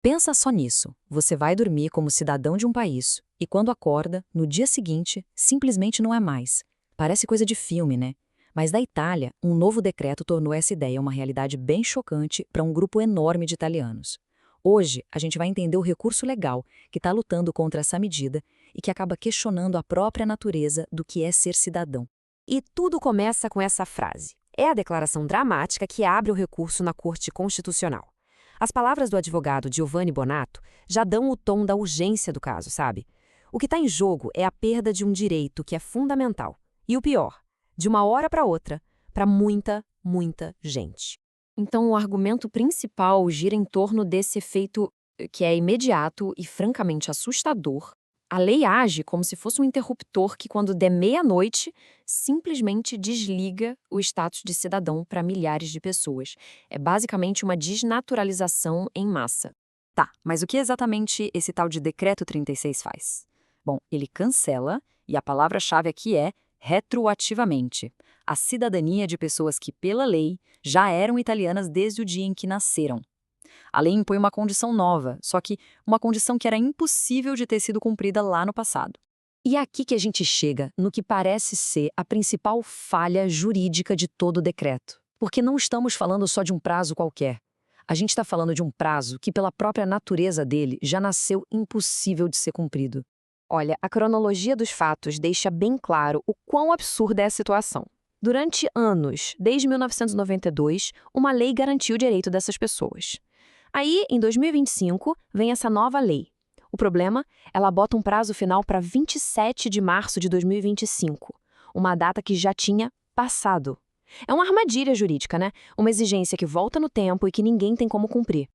Pensa só nisso. Você vai dormir como cidadão de um país e quando acorda, no dia seguinte, simplesmente não é mais. Parece coisa de filme, né? Mas na Itália, um novo decreto tornou essa ideia uma realidade bem chocante para um grupo enorme de italianos. Hoje, a gente vai entender o recurso legal que está lutando contra essa medida e que acaba questionando a própria natureza do que é ser cidadão. E tudo começa com essa frase. É a declaração dramática que abre o recurso na Corte Constitucional. As palavras do advogado Giovanni Bonato já dão o tom da urgência do caso, sabe? O que está em jogo é a perda de um direito que é fundamental. E o pior, de uma hora para outra, para muita, muita gente. Então, o argumento principal gira em torno desse efeito que é imediato e francamente assustador. A lei age como se fosse um interruptor que, quando der meia-noite, simplesmente desliga o status de cidadão para milhares de pessoas. É basicamente uma desnaturalização em massa. Tá, mas o que exatamente esse tal de Decreto 36 faz? Bom, ele cancela, e a palavra-chave aqui é retroativamente, a cidadania de pessoas que, pela lei, já eram italianas desde o dia em que nasceram. A lei impõe uma condição nova, só que uma condição que era impossível de ter sido cumprida lá no passado. E é aqui que a gente chega no que parece ser a principal falha jurídica de todo o decreto. Porque não estamos falando só de um prazo qualquer. A gente está falando de um prazo que, pela própria natureza dele, já nasceu impossível de ser cumprido. Olha, a cronologia dos fatos deixa bem claro o quão absurda é a situação. Durante anos, desde 1992, uma lei garantiu o direito dessas pessoas. Aí, em 2025, vem essa nova lei. O problema, ela bota um prazo final para 27 de março de 2025, uma data que já tinha passado. É uma armadilha jurídica, né? Uma exigência que volta no tempo e que ninguém tem como cumprir.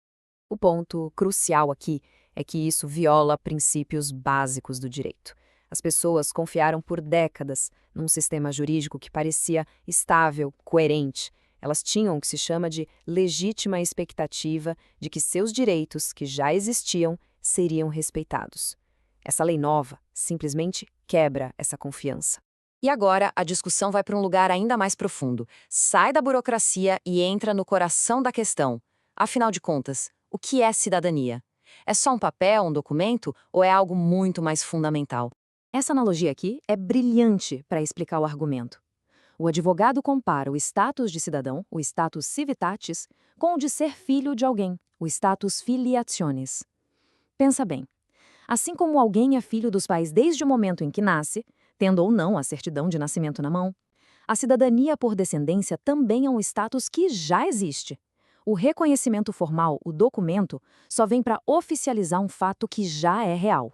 O ponto crucial aqui é que isso viola princípios básicos do direito. As pessoas confiaram por décadas num sistema jurídico que parecia estável, coerente. Elas tinham o que se chama de legítima expectativa de que seus direitos, que já existiam, seriam respeitados. Essa lei nova simplesmente quebra essa confiança. E agora a discussão vai para um lugar ainda mais profundo. Sai da burocracia e entra no coração da questão. Afinal de contas, o que é cidadania? É só um papel, um documento, ou é algo muito mais fundamental? Essa analogia aqui é brilhante para explicar o argumento. O advogado compara o status de cidadão, o status civitatis, com o de ser filho de alguém, o status filiationis. Pensa bem. Assim como alguém é filho dos pais desde o momento em que nasce, tendo ou não a certidão de nascimento na mão, a cidadania por descendência também é um status que já existe. O reconhecimento formal, o documento, só vem para oficializar um fato que já é real.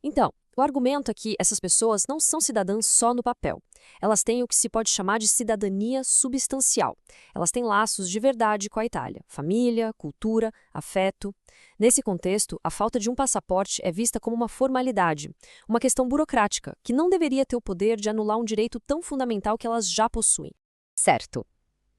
Então, o argumento é que essas pessoas não são cidadãs só no papel. Elas têm o que se pode chamar de cidadania substancial. Elas têm laços de verdade com a Itália: família, cultura, afeto. Nesse contexto, a falta de um passaporte é vista como uma formalidade, uma questão burocrática, que não deveria ter o poder de anular um direito tão fundamental que elas já possuem. Certo.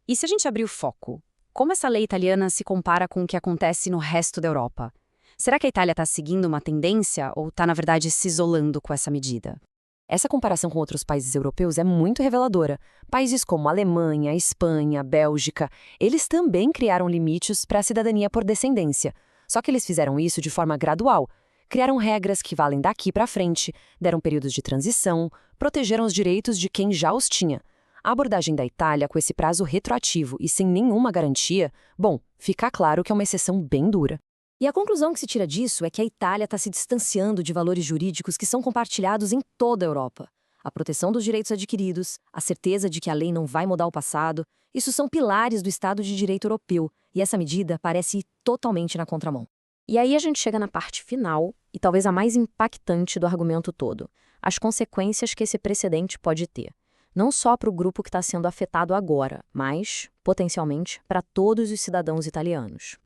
E se a gente abrir o foco? Como essa lei italiana se compara com o que acontece no resto da Europa? Será que a Itália está seguindo uma tendência ou está, na verdade, se isolando com essa medida? Essa comparação com outros países europeus é muito reveladora. Países como Alemanha, Espanha, Bélgica, eles também criaram limites para a cidadania por descendência. Só que eles fizeram isso de forma gradual. Criaram regras que valem daqui para frente, deram períodos de transição, protegeram os direitos de quem já os tinha. A abordagem da Itália com esse prazo retroativo e sem nenhuma garantia, bom, fica claro que é uma exceção bem dura. E a conclusão que se tira disso é que a Itália está se distanciando de valores jurídicos que são compartilhados em toda a Europa. A proteção dos direitos adquiridos, a certeza de que a lei não vai mudar o passado, isso são pilares do Estado de Direito europeu, e essa medida parece ir totalmente na contramão. E aí a gente chega na parte final, e talvez a mais impactante do argumento todo, as consequências que esse precedente pode ter. Não só para o grupo que está sendo afetado agora, mas, potencialmente, para todos os cidadãos italianos.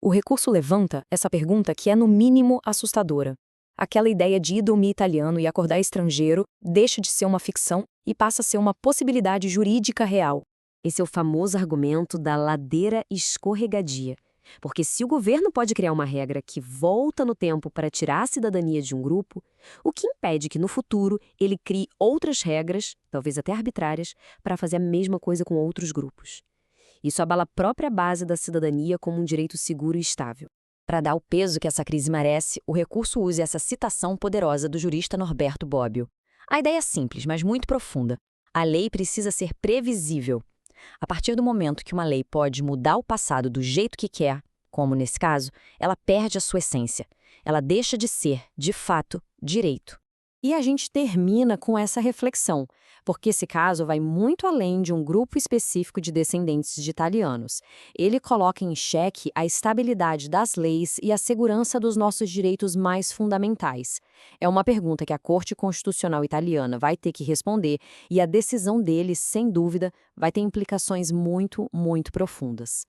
O recurso levanta essa pergunta que é, no mínimo, assustadora. Aquela ideia de ir dormir italiano e acordar estrangeiro deixa de ser uma ficção e passa a ser uma possibilidade jurídica real. Esse é o famoso argumento da ladeira escorregadia. Porque se o governo pode criar uma regra que volta no tempo para tirar a cidadania de um grupo, o que impede que no futuro ele crie outras regras, talvez até arbitrárias, para fazer a mesma coisa com outros grupos? Isso abala a própria base da cidadania como um direito seguro e estável. Para dar o peso que essa crise merece, o recurso usa essa citação poderosa do jurista Norberto Bobbio. A ideia é simples, mas muito profunda. A lei precisa ser previsível. A partir do momento que uma lei pode mudar o passado do jeito que quer, como nesse caso, ela perde a sua essência. Ela deixa de ser, de fato, direito. E a gente termina com essa reflexão, porque esse caso vai muito além de um grupo específico de descendentes de italianos. Ele coloca em xeque a estabilidade das leis e a segurança dos nossos direitos mais fundamentais. É uma pergunta que a Corte Constitucional Italiana vai ter que responder e a decisão deles, sem dúvida, vai ter implicações muito, muito profundas.